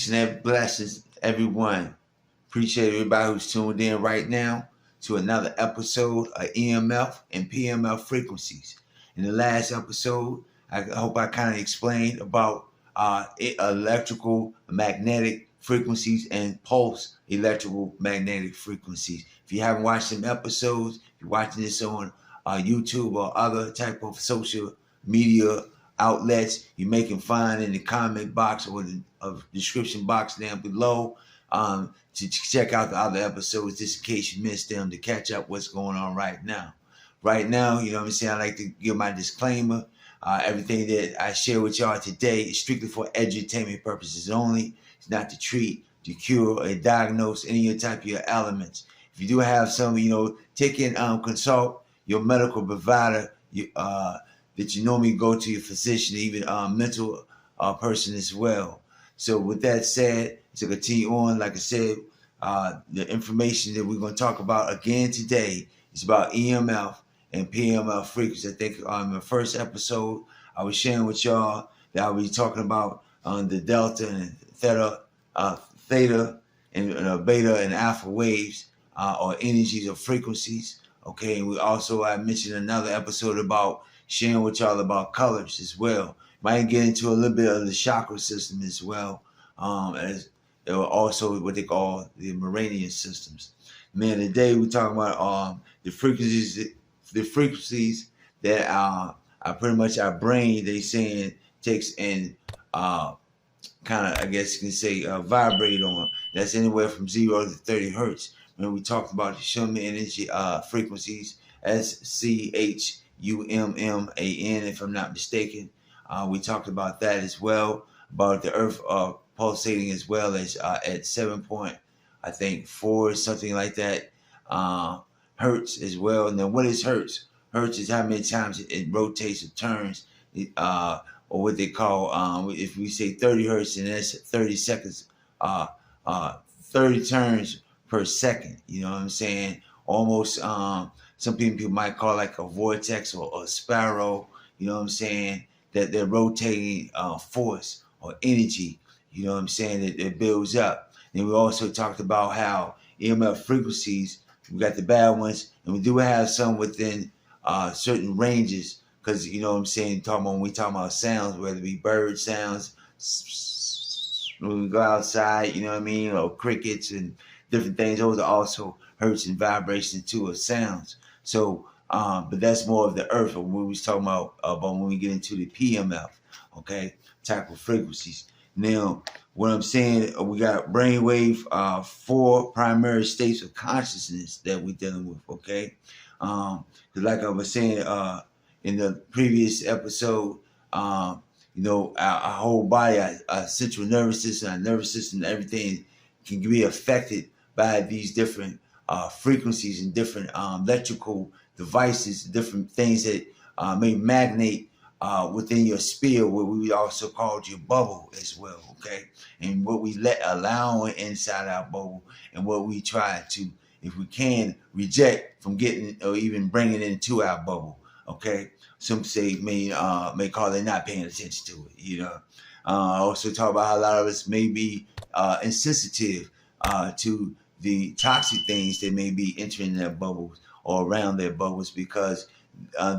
Peace and blessings, everyone. Appreciate everybody who's tuned in right now to another episode of EMF and PMF frequencies. In the last episode, I hope I kind of explained about electrical magnetic frequencies and pulse electrical magnetic frequencies. If you haven't watched some episodes, if you're watching this on YouTube or other type of social media outlets, you may can find in the comment box or the description box down below to check out the other episodes just in case you missed them, to catch up what's going on right now. Right now, you know what I'm saying, I like to give my disclaimer. Everything that I share with y'all today is strictly for edutainment purposes only. It's not to treat, to cure, or diagnose any of the type of your elements. If you do have some, take in, consult your medical provider that you normally go to, your physician, even mental person as well. So with that said, to continue on, like I said, the information that we're going to talk about again today is about EMF and PMF frequency. I think on the first episode, I was sharing with y'all that I was talking about the delta and theta and beta and alpha waves or energies or frequencies. Okay, and I mentioned another episode about sharing with y'all about colors as well. Might get into a little bit of the chakra system as well, as also what they call the meridian systems. Man, today we're talking about the frequencies that are pretty much our brain, they saying, takes and kind of, I guess you can say, vibrate on. That's anywhere from 0 to 30 hertz. When we talked about the Schumann energy frequencies, SCHUMMAN, if I'm not mistaken. We talked about that as well, about the Earth pulsating as well as at 7.4, something like that, hertz as well. Now, what is hertz? Hertz is how many times it rotates or turns, or what they call, if we say 30 hertz, and that's 30 seconds, 30 turns per second. You know what I'm saying? Almost, some people might call like a vortex or a spiral. You know what I'm saying? That they're rotating force or energy. You know what I'm saying? It builds up. And we also talked about how EMF frequencies, we got the bad ones, and we do have some within certain ranges. Because, you know what I'm saying, when we talk about sounds, whether it be bird sounds, when we go outside, you know what I mean, or crickets and different things, those are also hertz and vibrations too, of sounds. So, but that's more of the earth, or what we was talking about when we get into the PMF, okay, type of frequencies. Now, what I'm saying, we got brainwave, 4 primary states of consciousness that we're dealing with, okay? Because like I was saying in the previous episode, our whole body, our central nervous system, everything can be affected by these different frequencies and different electrical devices, different things that may magnate within your sphere, what we also called your bubble as well, okay? And what we allow inside our bubble, and what we try to, if we can, reject from getting or even bringing it into our bubble, okay? Some say may call it not paying attention to it, I also talk about how a lot of us may be insensitive to the toxic things that may be entering their bubbles or around their bubbles, because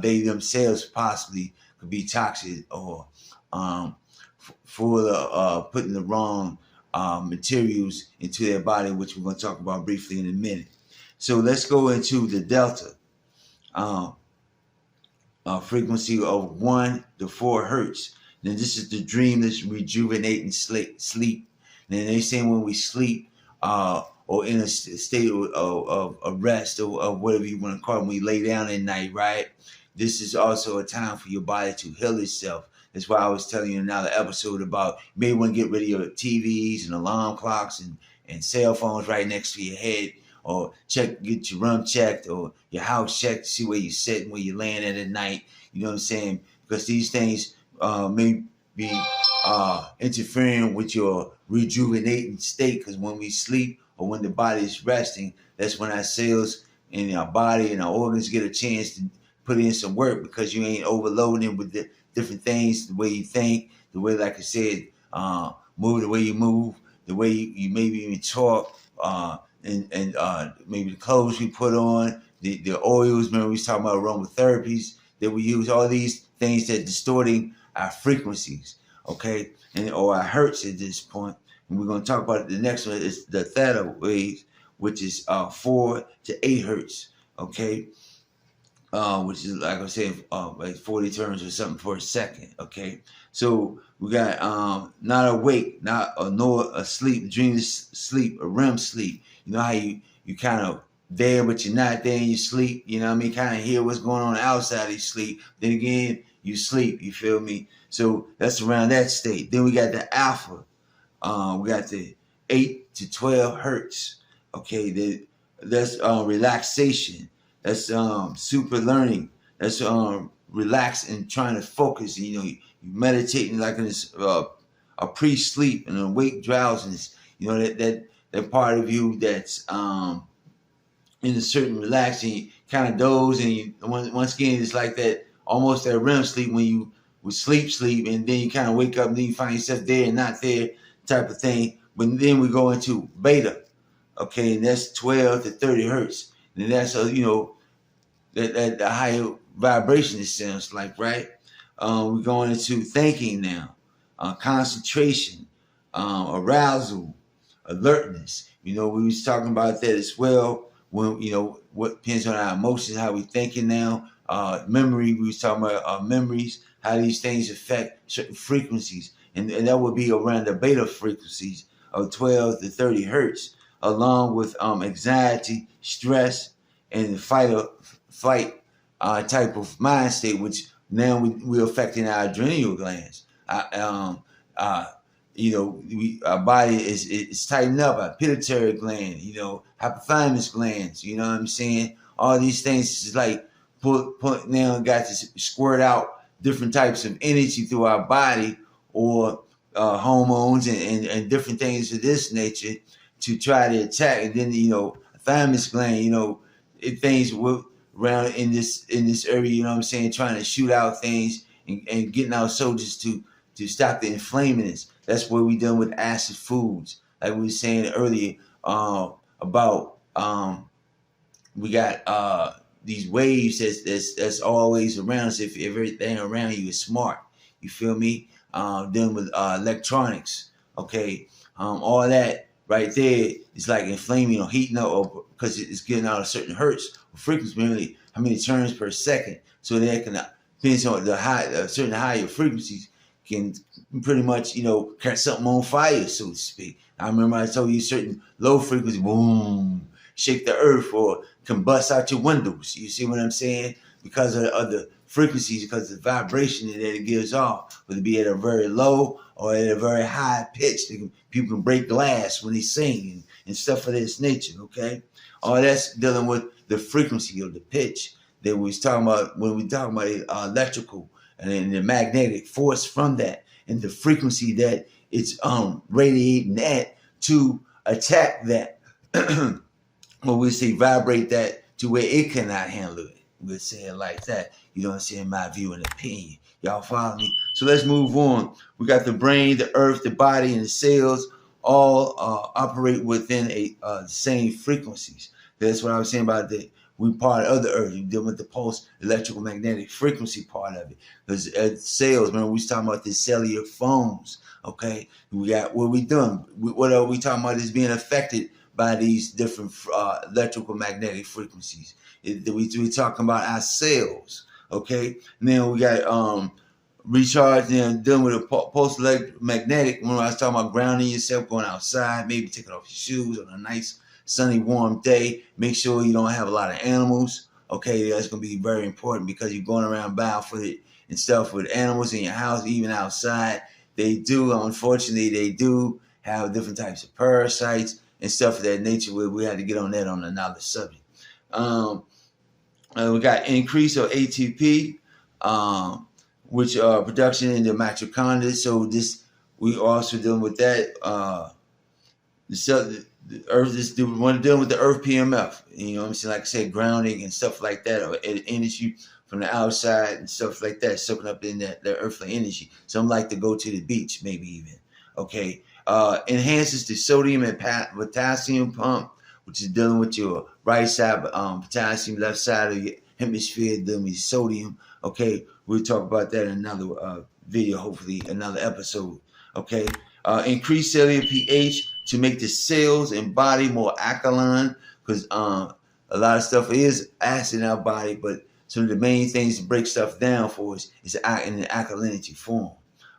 they themselves possibly could be toxic or full of putting the wrong materials into their body, which we're going to talk about briefly in a minute. So let's go into the delta frequency of 1 to 4 hertz. Now, this is the dreamless, rejuvenating sleep. And they say when we sleep, or in a state of rest, or whatever you want to call it, when we lay down at night, right? This is also a time for your body to heal itself. That's why I was telling you in another episode about you may want to get rid of your TVs and alarm clocks and cell phones right next to your head, or get your room checked or your house checked to see where you're sitting, where you're laying at night. You know what I'm saying? Because these things may be interfering with your rejuvenating state. Because when we sleep, or when the body is resting, that's when our cells in our body and our organs get a chance to put in some work, because you ain't overloading with the different things, the way you think, the way, like I said, move the way you move, the way you maybe even talk, and maybe the clothes we put on, the oils. Remember we was talking about aromatherapies that we use. All these things that distorting our frequencies, okay, and or our hertz at this point. And we're going to talk about the next one is the theta waves, which is 4 to 8 hertz, okay, which is like I said, like 40 turns or something per second, okay. So we got not awake, not nor asleep, dreamless sleep, a REM sleep. You know how you kind of there, but you're not there in your sleep. You know what I mean? Kind of hear what's going on outside of your sleep. Then again, you sleep. You feel me? So that's around that state. Then we got the alpha. We got the 8 to 12 hertz. Okay, that's relaxation. That's super learning. That's relax and trying to focus. You know, you meditating like in this a pre-sleep and awake drowsiness. You know that part of you that's in a certain relaxing kind of doze, and you, once again it's like that almost that REM sleep when you would sleep, and then you kind of wake up and then you find yourself there and not there type of thing. But then we go into beta, okay, and that's 12 to 30 hertz, and that's that the higher vibration it sounds like, right? We're going into thinking now, concentration, arousal, alertness. You know, we was talking about that as well. When what depends on our emotions, how we thinking now. Memory, we was talking about memories, how these things affect certain frequencies, and that would be around the beta frequencies of 12 to 30 hertz, along with anxiety, stress, and the flight type of mind state, which now we're affecting our adrenal glands. Our body is tightened up. Our pituitary gland, hypothalamus glands. You know what I'm saying? All these things is like put now got to squirt out different types of energy through our body, or hormones and different things of this nature to try to attack. And then thymus gland, things around in this area. You know what I'm saying? Trying to shoot out things and getting our soldiers to stop the inflammants. That's what we done with acid foods, like we were saying earlier about we got these waves that's always around us. If everything around you is smart, you feel me? Dealing with electronics, okay, all that right there is like inflaming or heating up, or because it's getting out a certain hertz or frequency, mainly how many turns per second, so that can depends on the certain higher frequencies can pretty much, catch something on fire, so to speak. I remember I told you certain low frequency, boom, shake the earth or combust out your windows. You see what I'm saying? Because of the frequencies, because of the vibration that it gives off, whether it be at a very low or at a very high pitch. People can break glass when they sing and stuff of this nature, okay? All that's dealing with the frequency or the pitch that we was talking about when we talking about electrical and the magnetic force from that, and the frequency that it's radiating at to attack that. When we say vibrate that to where it cannot handle it. We'll say it like that. You know what I'm saying? My view and opinion. Y'all follow me? So let's move on. We got the brain, the earth, the body, and the cells all operate within the same frequencies. That's what I was saying about that. We part of the earth. You deal with the pulse electrical magnetic frequency part of it. Because cells, remember we was talking about the cellular phones. Okay, we got what we doing. What are we talking about is being affected by these different electrical magnetic frequencies. We talking about our cells. Okay, and then we got recharge and dealing with a pulse electromagnetic. When I was talking about grounding yourself, going outside, maybe taking off your shoes on a nice sunny warm day. Make sure you don't have a lot of animals. Okay, that's going to be very important because you're going around barefooted and stuff with animals in your house, even outside. Unfortunately, they do have different types of parasites and stuff of that nature. Where we had to get on that on another subject. We got increase of ATP, which production in the mitochondria. So we also dealing with that. The earth is dealing with the earth PMF. You know what I'm saying? Like I said, grounding and stuff like that, or energy from the outside and stuff like that, soaking up in that earthly energy. Some like to go to the beach, maybe even. Okay. Enhances the sodium and potassium pump, which is dealing with your right side potassium, left side of your hemisphere dealing with sodium. Okay, we'll talk about that in another video, hopefully another episode. Okay, increase cellular pH to make the cells and body more alkaline, because a lot of stuff is acid in our body, but some of the main things to break stuff down for us is in an alkalinity form.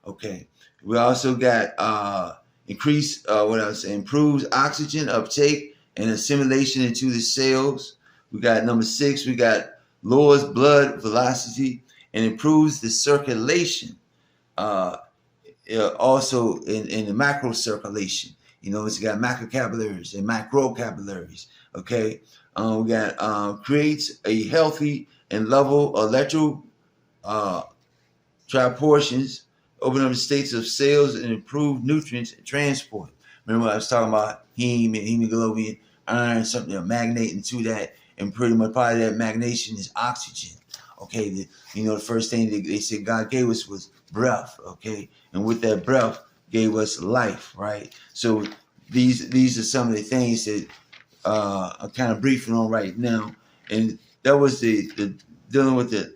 Okay, we also got improves oxygen uptake and assimilation into the cells. We got number 6, we got lowers blood velocity and improves the circulation. Also in the macro circulation. It's got macrocapillaries and macrocapillaries. Okay, we got creates a healthy and level electro proportions, open up the states of cells and improve nutrients transport. Remember I was talking about heme and hemoglobin, iron, something magnating to that, and pretty much part of that magnation is oxygen. Okay, the first thing they said God gave us was breath. Okay, and with that breath gave us life, right? So these are some of the things that I'm kind of briefing on right now, and that was the dealing with the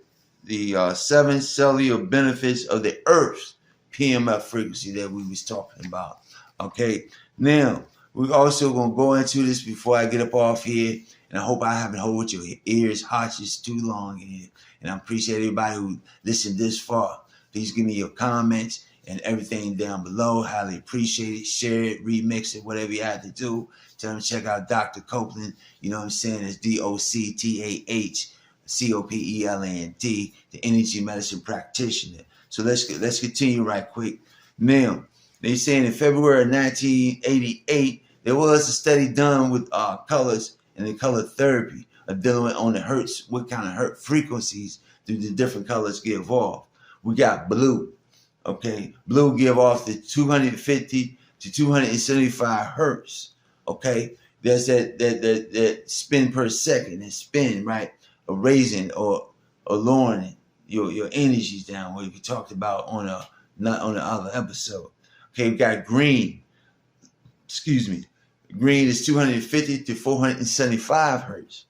7 cellular benefits of the Earth's PMF frequency that we was talking about. Okay, now we're also gonna go into this before I get up off here, and I hope I haven't hold your ears hostage too long here. And I appreciate everybody who listened this far. Please give me your comments and everything down below. Highly appreciate it. Share it, remix it, whatever you have to do. Tell them to check out Doctah Copeland. You know what I'm saying? It's DoctahCopeland, the energy medicine practitioner. So let's continue right quick. Now, they saying in February of 1988, there was a study done with colors and the color therapy of dealing with on the Hertz, what kind of Hertz frequencies do the different colors give off. We got blue. Okay, blue give off the 250 to 275 Hertz. Okay, that's that spin per second, that spin, right? Of raising or lowering your energies down, what we talked about on the other episode. Okay, we got green. Excuse me. Green is 250 to 475 Hertz.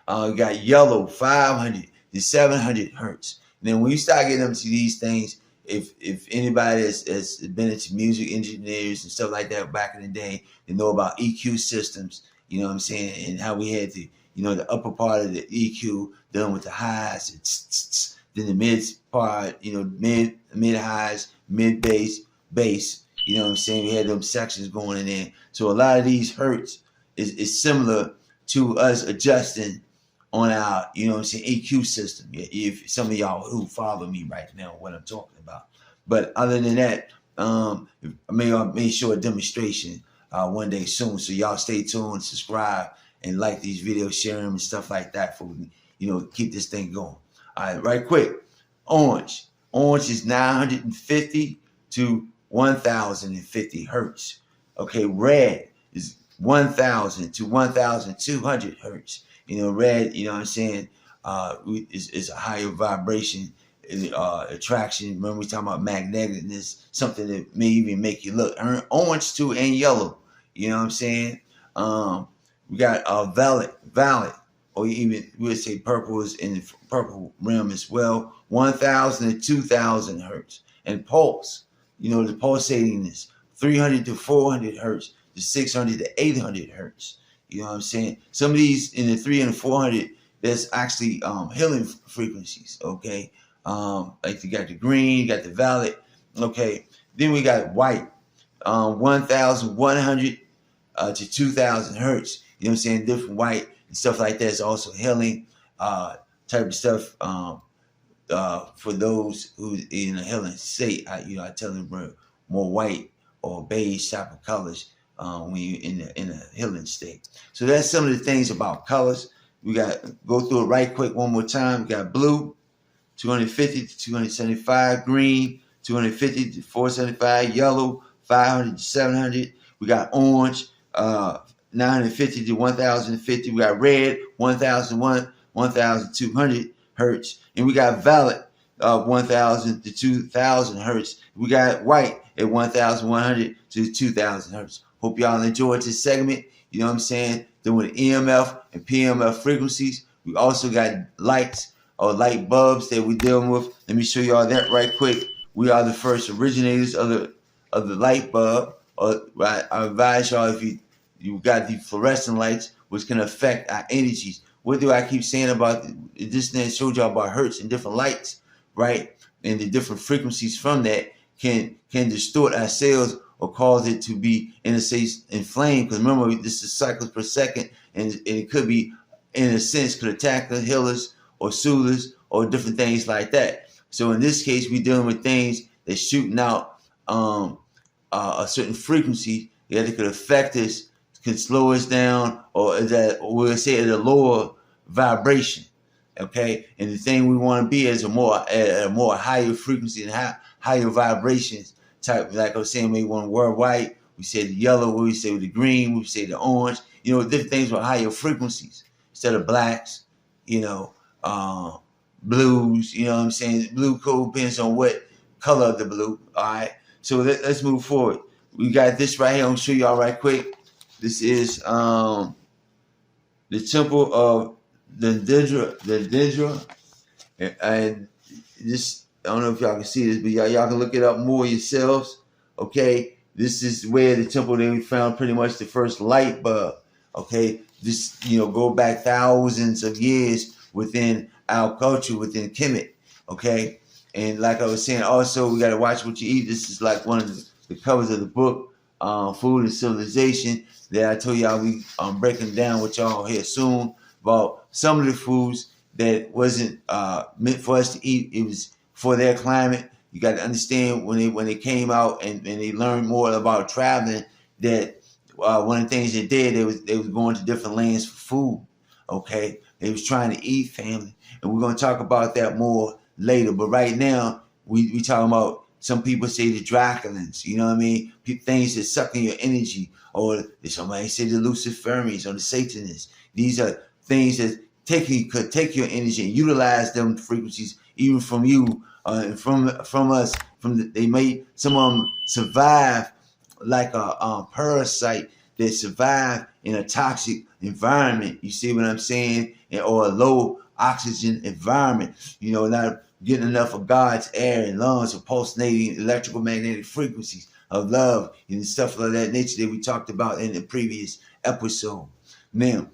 We got yellow, 500 to 700 Hertz. And then when you start getting into these things, if anybody has been into music engineers and stuff like that back in the day, they know about EQ systems, you know what I'm saying, and how we had to, the upper part of the EQ dealing with the highs, then the mid part, mid highs, mid bass, you know what I'm saying? We had them sections going in there. So a lot of these Hertz is similar to us adjusting on our, EQ system. If some of y'all who follow me right now, what I'm talking about. But other than that, I may show a demonstration one day soon. So y'all stay tuned, subscribe, and like these videos, share them and stuff like that for keep this thing going. All right, right quick. Orange. Orange is 950 to 1050 Hertz. Okay, red is 1000 to 1200 Hertz. Red, what I'm saying, is a higher vibration, attraction. Remember we talking about magneticness, something that may even make you look. Orange too, and yellow. You know what I'm saying? We got violet, or even we would say purple is in the purple realm as well. 1000 to 2000 Hertz. And pulse, the pulsatingness, 300 to 400 Hertz to 600 to 800 Hertz. You know what I'm saying? Some of these in the 300 and 400, that's actually healing frequencies. Okay, like you got the green, you got the violet. Okay, then we got white, 1100 to 2000 Hertz. You know what I'm saying? Different white and stuff like that is also healing type of stuff for those who in a healing state. I tell them more white or beige type of colors when you're in a healing state. So that's some of the things about colors. We got go through it right quick one more time. We got blue, 250 to 275, green, 250 to 475, yellow, 500 to 700. We got orange, 950 to 1050. We got red, 1001, 1200 Hertz. And we got violet, 1,000 to 2,000 hertz. We got white at 1,100 to 2,000 hertz. Hope y'all enjoyed this segment. You know what I'm saying? Then with EMF and PMF frequencies, we also got lights or light bulbs that we're dealing with. Let me show y'all that right quick. We are the first originators of the light bulb. I advise y'all, if you got the fluorescent lights, which can affect our energies. What do I keep saying about this? Then showed y'all about hertz and different lights, right? And the different frequencies from that can distort our cells or cause it to be, in a sense, inflamed. Because remember, this is cycles per second, and it could be, in a sense, could attack the healers or soothers or different things like that. So in this case, we're dealing with things that's shooting out a certain frequency that it could affect us, can slow us down, or that we'll say at a lower vibration. Okay, and the thing we want to be is a more higher frequency and higher vibrations type. Like I was saying, we want to wear white. We say the yellow. We say the green. We say the orange. You know, different things with higher frequencies instead of blacks. You know, blues. You know what I'm saying? Blue code depends on what color of the blue. All right. So let's move forward. We got this right here. I'm gonna show y'all right quick. This is the temple of the Dendra, and this, I don't know if y'all can see this, but y'all can look it up more yourselves. Okay, this is where the temple that we found pretty much the first light bulb. Okay, this, you know, go back thousands of years within our culture, within Kemet. Okay, and like I was saying, also we got to watch what you eat. This is like one of the covers of the book, Food and Civilization, that I told y'all we breaking down with y'all here soon about some of the foods that wasn't meant for us to eat. It was for their climate. You got to understand when they came out and they learned more about traveling, that one of the things they did, they was going to different lands for food. Okay, they was trying to eat, family, and we're gonna talk about that more later. But right now, we talking about, some people say the Draculans, you know what I mean? Things that suck in your energy, or somebody say the Luciferians or the Satanists. These are things that could take your energy and utilize them frequencies, even from you, and from us. They may, some of them survive like a parasite that survive in a toxic environment. You see what I'm saying? Or a low oxygen environment. You know, not getting enough of God's air and lungs, or pulsating electromagnetic frequencies of love and stuff like that nature that we talked about in the previous episode. Now,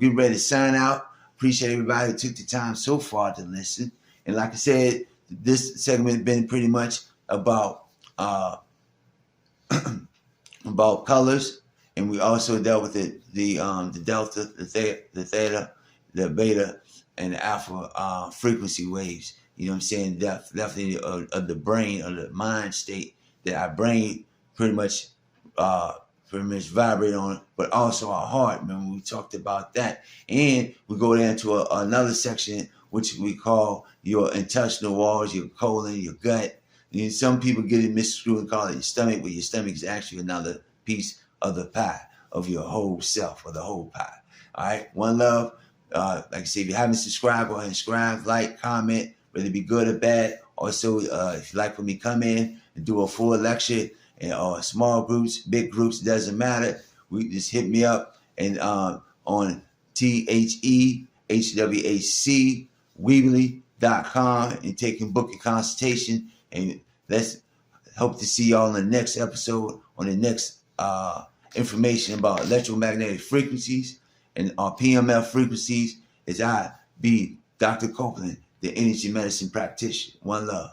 get ready to sign out. Appreciate everybody who took the time so far to listen. And like I said, this segment has been pretty much about about colors, and we also dealt with the delta, the theta, the beta, and the alpha frequency waves. You know what I'm saying? Definitely of the brain, or the mind state that our brain pretty much vibrate on, but also our heart. Remember, we talked about that. And we go down to another section, which we call your intestinal walls, your colon, your gut. And some people get it misconstrued and call it your stomach, but your stomach is actually another piece of the pie, of your whole self, or the whole pie. All right, one love. Like I said, if you haven't subscribed, go ahead and subscribe, like, comment, whether it be good or bad. Also, if you like for me, come in and do a full lecture, or small groups, big groups, doesn't matter. We just hit me up and on THEHWAC Weebly.com and book a consultation. And let's hope to see y'all in the next episode on the next information about electromagnetic frequencies and our PMF frequencies, as I be Doctah Copeland, the energy medicine practitioner. One love.